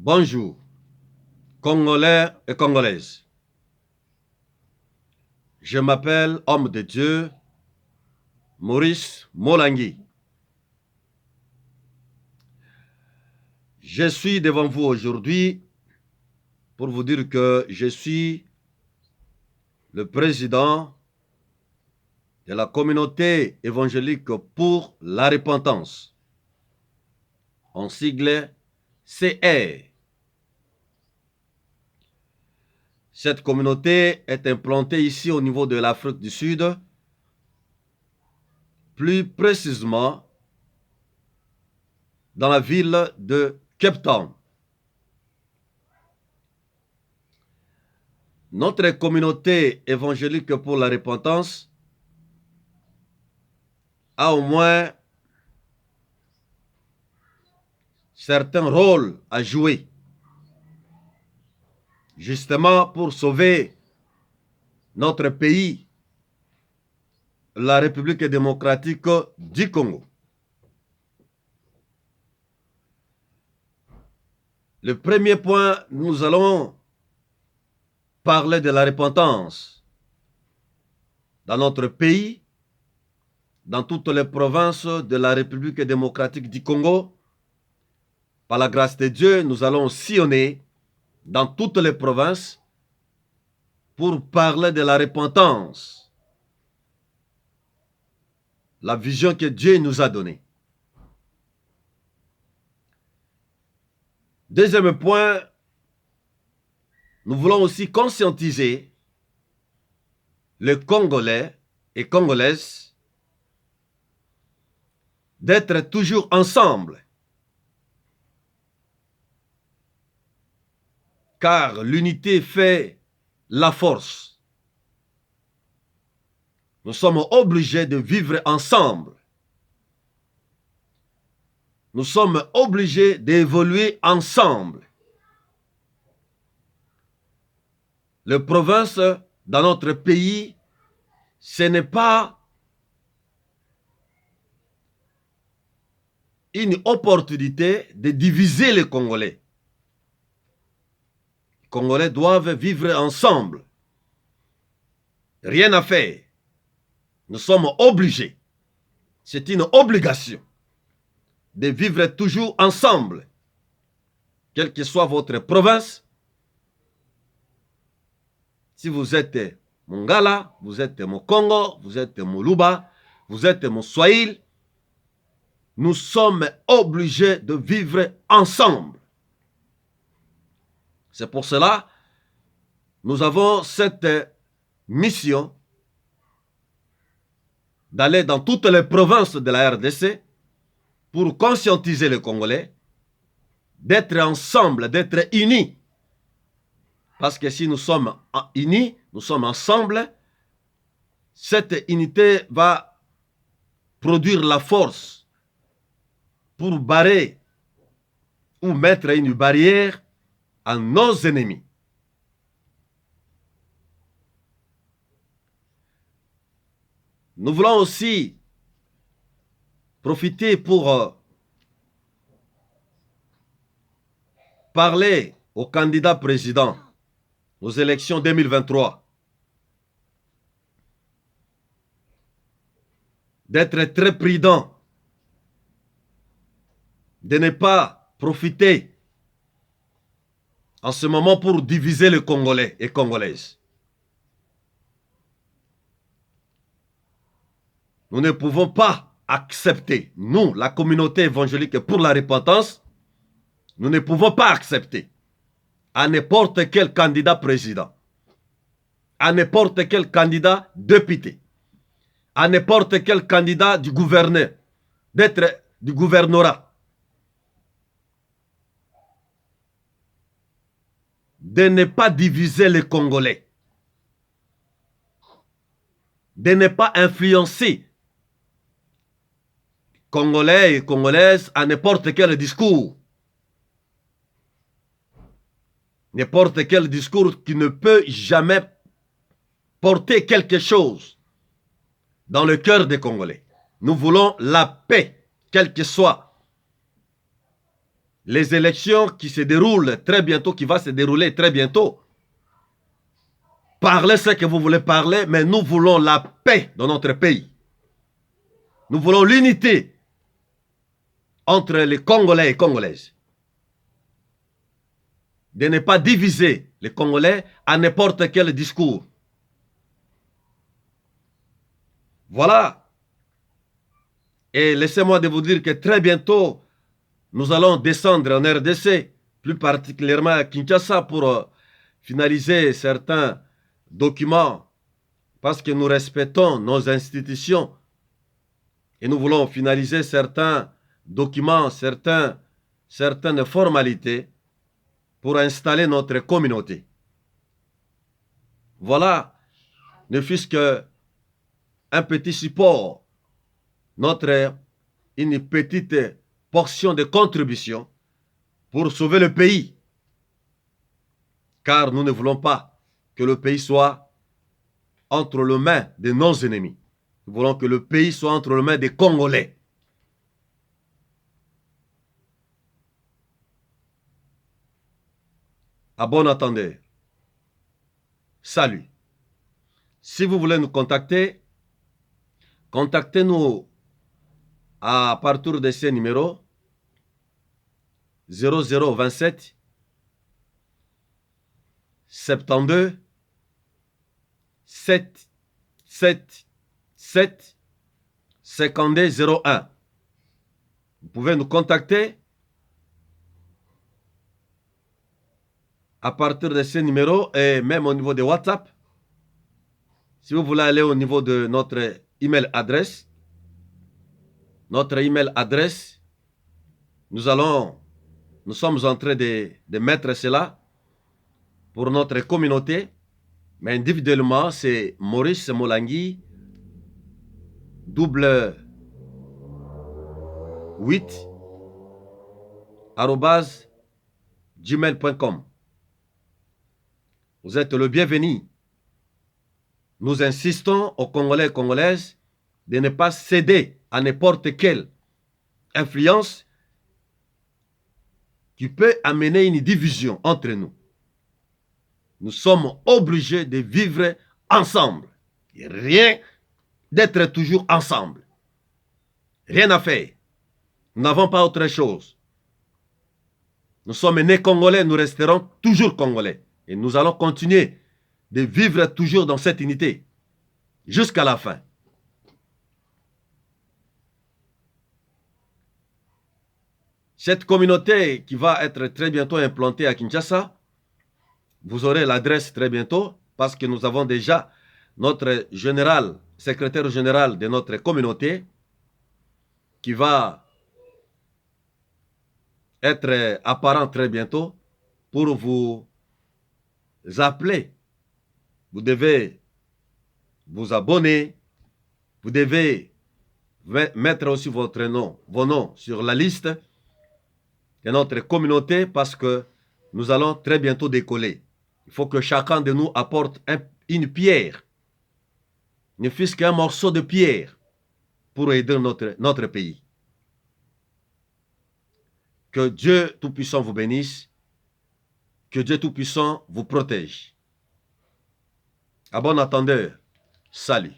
Bonjour, Congolais et Congolaises. Je m'appelle homme de Dieu, Maurice Molangui. Je suis devant vous aujourd'hui pour vous dire que je suis le président de la communauté évangélique pour la repentance, en sigle CR. Cette communauté est implantée ici au niveau de l'Afrique du Sud, plus précisément dans la ville de Cape Town. Notre communauté évangélique pour la repentance a au moins certains rôles à jouer, justement pour sauver notre pays, la République démocratique du Congo. Le premier point, nous allons parler de la repentance dans notre pays, dans toutes les provinces de la République démocratique du Congo. Par la grâce de Dieu, nous allons sillonner dans toutes les provinces pour parler de la repentance, la vision que Dieu nous a donnée. Deuxième point, nous voulons aussi conscientiser les Congolais et Congolaises d'être toujours ensemble, car l'unité fait la force. Nous sommes obligés de vivre ensemble. Nous sommes obligés d'évoluer ensemble. Les provinces dans notre pays, ce n'est pas une opportunité de diviser les Congolais. Les Congolais doivent vivre ensemble. Rien à faire. Nous sommes obligés. C'est une obligation de vivre toujours ensemble, quelle que soit votre province. Si vous êtes Mongala, vous êtes Mokongo, vous êtes Moluba, vous êtes Moswahili, nous sommes obligés de vivre ensemble. C'est pour cela que nous avons cette mission d'aller dans toutes les provinces de la RDC pour conscientiser les Congolais d'être ensemble, d'être unis. Parce que si nous sommes unis, nous sommes ensemble, cette unité va produire la force pour barrer ou mettre une barrière à nos ennemis. Nous voulons aussi profiter pour parler au candidat président aux élections 2023 d'être très prudent, de ne pas profiter en ce moment pour diviser les Congolais et Congolaises. Nous ne pouvons pas accepter, nous, la communauté évangélique pour la repentance, nous ne pouvons pas accepter à n'importe quel candidat président, à n'importe quel candidat député, à n'importe quel candidat du gouverneur, d'être du gouvernorat, de ne pas diviser les Congolais, de ne pas influencer Congolais et Congolaises à n'importe quel discours. N'importe quel discours qui ne peut jamais porter quelque chose dans le cœur des Congolais. Nous voulons la paix, quel que soit les élections qui se déroulent très bientôt, qui va se dérouler très bientôt. Parlez ce que vous voulez parler, mais nous voulons la paix dans notre pays. Nous voulons l'unité entre les Congolais et Congolaises. De ne pas diviser les Congolais à n'importe quel discours. Voilà. Et laissez-moi de vous dire que très bientôt, nous allons descendre en RDC, plus particulièrement à Kinshasa, pour finaliser certains documents, parce que nous respectons nos institutions et nous voulons finaliser certains documents, certaines formalités pour installer notre communauté. Voilà, ne fût-ce qu'un petit support, une petite portion de contribution pour sauver le pays. Car nous ne voulons pas que le pays soit entre les mains de nos ennemis. Nous voulons que le pays soit entre les mains des Congolais. À bon entendeur. Salut. Si vous voulez nous contacter, contactez-nous à partir de ces numéros 0027 72 7 7 7 52 01. Vous pouvez nous contacter à partir de ces numéros et même au niveau de WhatsApp. Si vous voulez aller au niveau de notre email adresse, nous sommes en train de mettre cela pour notre communauté, mais individuellement, c'est Maurice Molangui, 8 @gmail.com. Vous êtes le bienvenu. Nous insistons aux Congolais et Congolaises de ne pas céder à n'importe quelle influence qui peut amener une division entre nous. Nous sommes obligés de vivre ensemble. Et rien d'être toujours ensemble. Rien à faire. Nous n'avons pas autre chose. Nous sommes nés Congolais, nous resterons toujours Congolais. Et nous allons continuer de vivre toujours dans cette unité. Jusqu'à la fin. Cette communauté qui va être très bientôt implantée à Kinshasa, vous aurez l'adresse très bientôt parce que nous avons déjà notre secrétaire général de notre communauté qui va être apparent très bientôt pour vous appeler. Vous devez vous abonner, vous devez mettre aussi vos noms sur la liste de notre communauté parce que nous allons très bientôt décoller. Il faut que chacun de nous apporte une pierre, ne fût-ce qu'un morceau de pierre pour aider notre pays. Que Dieu Tout-Puissant vous bénisse, que Dieu Tout-Puissant vous protège. À bon entendeur, salut.